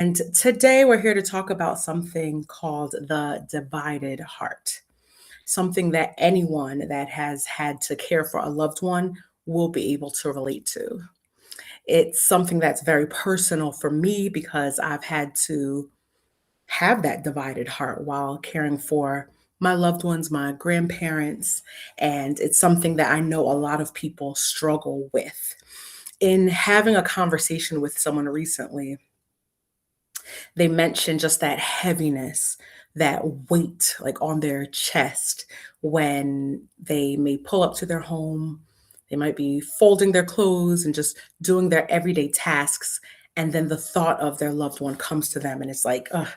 And today we're here to talk about something called the divided heart, something that anyone that has had to care for a loved one will be able to relate to. It's something that's very personal for me because I've had to have that divided heart while caring for my loved ones, my grandparents, and it's something that I know a lot of people struggle with. In having a conversation with someone recently, they mentioned just that heaviness, that weight like on their chest when they may pull up to their home. They might be folding their clothes and just doing their everyday tasks. And then the thought of their loved one comes to them, and it's like, ugh,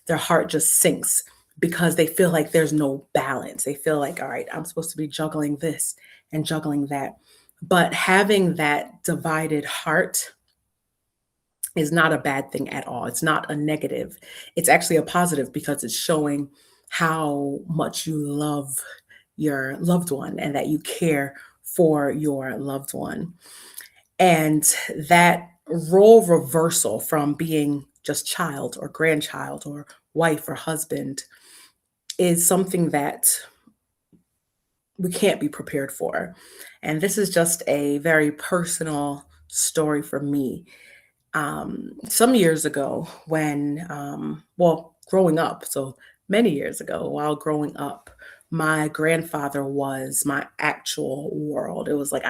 their heart just sinks because they feel like there's no balance. They feel like, all right, I'm supposed to be juggling this and juggling that. But having that divided heart is not a bad thing at all. It's not a negative. It's actually a positive because it's showing how much you love your loved one and that you care for your loved one. And that role reversal from being just child or grandchild or wife or husband is something that we can't be prepared for. And this is just a very personal story for me. Some years ago when growing up, so many years ago, while growing up, my grandfather was my actual world. It was like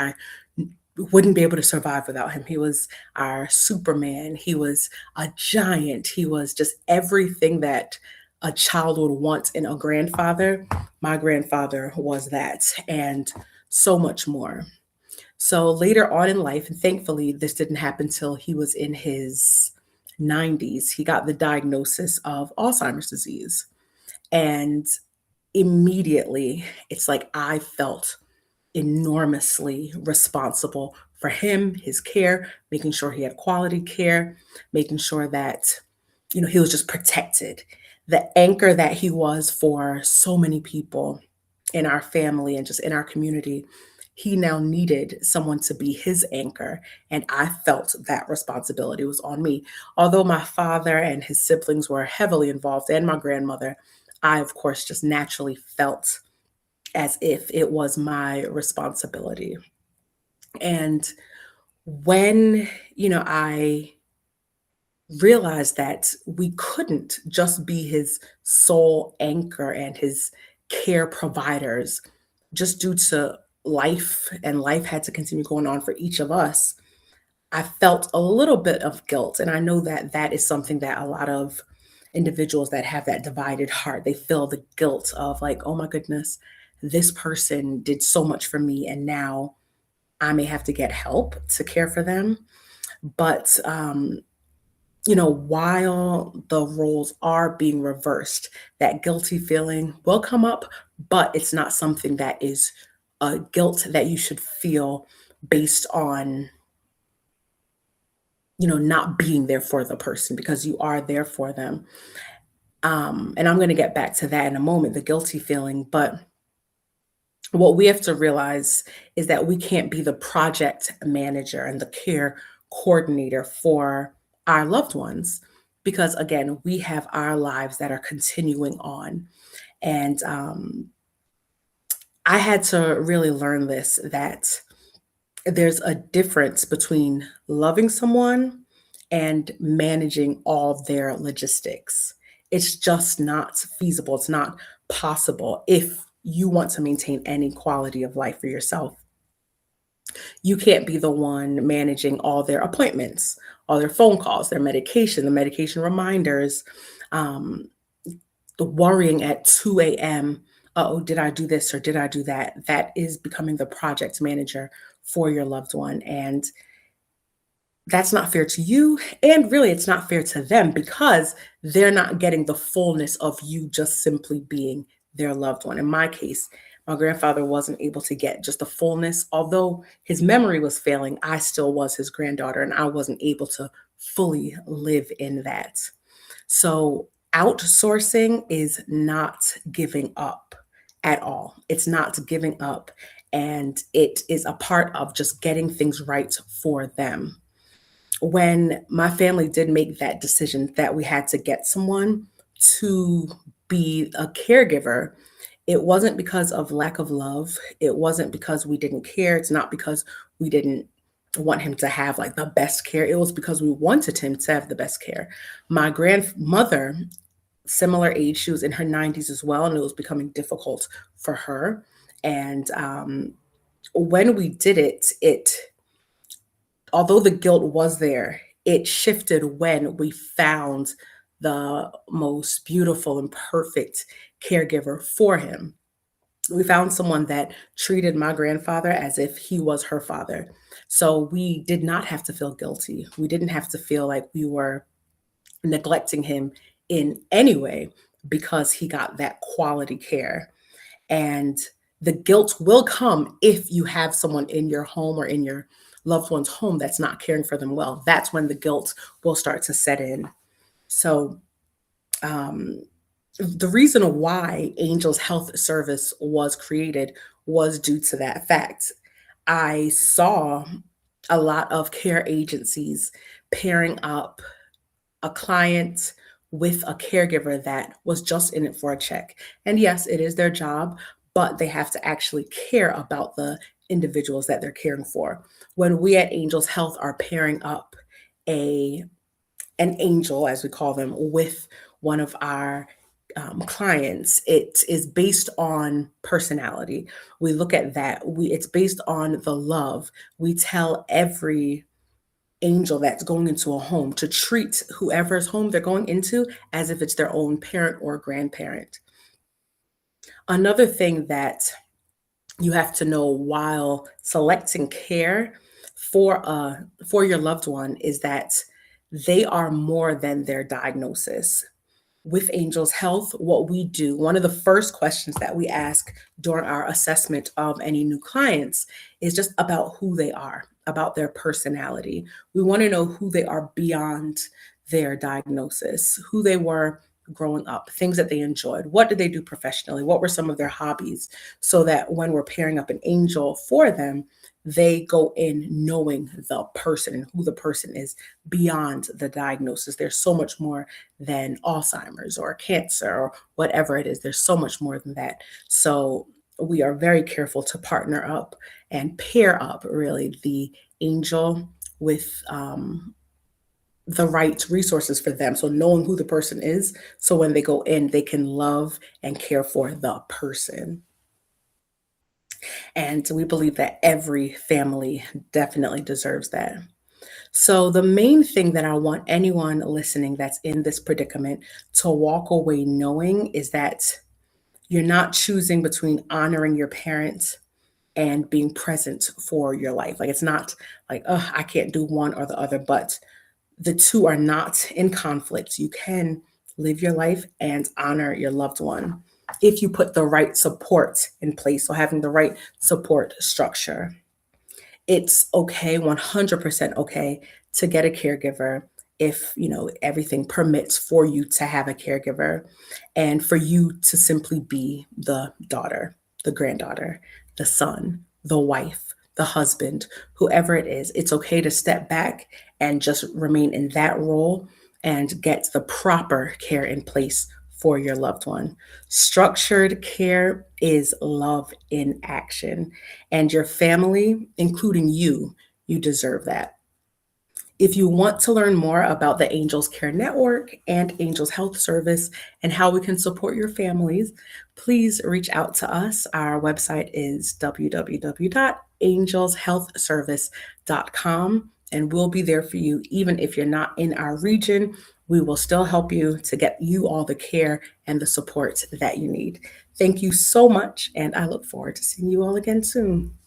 wouldn't be able to survive without him. He was our Superman. He was a giant. He was just everything that a child would want in a grandfather. My grandfather was that, and so much more. So later on in life, and thankfully this didn't happen till he was in his 90s, he got the diagnosis of Alzheimer's disease. And immediately, it's like I felt enormously responsible for him, his care, making sure he had quality care, making sure that, he was just protected. The anchor that he was for so many people in our family and just in our community, he now needed someone to be his anchor. And I felt that responsibility was on me. Although my father and his siblings were heavily involved, and my grandmother, I, of course, just naturally felt as if it was my responsibility. And when, I realized that we couldn't just be his sole anchor and his care providers just due to life, and life had to continue going on for each of us. I felt a little bit of guilt, and I know that that is something that a lot of individuals that have that divided heart, they feel the guilt of like, oh my goodness, this person did so much for me, and now I may have to get help to care for them. But while the roles are being reversed, that guilty feeling will come up, but it's not something that is a guilt that you should feel based on, not being there for the person, because you are there for them. And I'm going to get back to that in a moment, the guilty feeling. But what we have to realize is that we can't be the project manager and the care coordinator for our loved ones because, again, we have our lives that are continuing on. And I had to really learn this, that there's a difference between loving someone and managing all their logistics. It's just not feasible. It's not possible if you want to maintain any quality of life for yourself. You can't be the one managing all their appointments, all their phone calls, their medication, the medication reminders, um, the worrying at 2 a.m. Oh, did I do this or did I do that? That is becoming the project manager for your loved one. And that's not fair to you. And really, it's not fair to them because they're not getting the fullness of you just simply being their loved one. In my case, my grandfather wasn't able to get just the fullness. Although his memory was failing, I still was his granddaughter and I wasn't able to fully live in that. So, outsourcing is not giving up at all. It's not giving up. And it is a part of just getting things right for them. When my family did make that decision that we had to get someone to be a caregiver, it wasn't because of lack of love. It wasn't because we didn't care. It's not because we didn't want him to have like the best care. It was because we wanted him to have the best care. My grandmother, similar age, she was in her 90s as well, and it was becoming difficult for her. And when we did it, although the guilt was there, it shifted when we found the most beautiful and perfect caregiver for him. We found someone that treated my grandfather as if he was her father. So we did not have to feel guilty. We didn't have to feel like we were neglecting him in any way because he got that quality care. And the guilt will come if you have someone in your home or in your loved one's home that's not caring for them well. That's when the guilt will start to set in. So, um, the reason why Angels Health Service was created was due to that fact. I saw a lot of care agencies pairing up a client with a caregiver that was just in it for a check. And yes, it is their job, but they have to actually care about the individuals that they're caring for. When we at Angels Health are pairing up a an angel, as we call them, with one of our clients, it is based on personality. We look at that. It's based on the love. We tell every angel that's going into a home to treat whoever's home they're going into as if it's their own parent or grandparent. Another thing that you have to know while selecting care for your loved one is that they are more than their diagnosis. With Angels Health, what we do, one of the first questions that we ask during our assessment of any new clients is just about who they are, about their personality. We want to know who they are beyond their diagnosis, who they were growing up, things that they enjoyed, what did they do professionally, what were some of their hobbies, so that when we're pairing up an angel for them, they go in knowing the person and who the person is beyond the diagnosis. There's so much more than Alzheimer's or cancer or whatever it is. There's so much more than that. So we are very careful to partner up and pair up really the angel with the right resources for them. So knowing who the person is, so when they go in, they can love and care for the person. And we believe that every family definitely deserves that. So, the main thing that I want anyone listening that's in this predicament to walk away knowing is that you're not choosing between honoring your parents and being present for your life. Like, it's not like, oh, I can't do one or the other, but the two are not in conflict. You can live your life and honor your loved one if you put the right support in place. So, having the right support structure. It's okay, 100% okay to get a caregiver if, everything permits for you to have a caregiver and for you to simply be the daughter, the granddaughter, the son, the wife, the husband, whoever it is. It's okay to step back and just remain in that role and get the proper care in place for your loved one. Structured care is love in action, and your family, including you deserve that. If you want to learn more about the Angels Care Network and Angels Health Service and how we can support your families, please reach out to us. Our website is www.angelshealthservice.com, and we'll be there for you. Even if you're not in our region, we will still help you to get you all the care and the support that you need. Thank you so much, and I look forward to seeing you all again soon.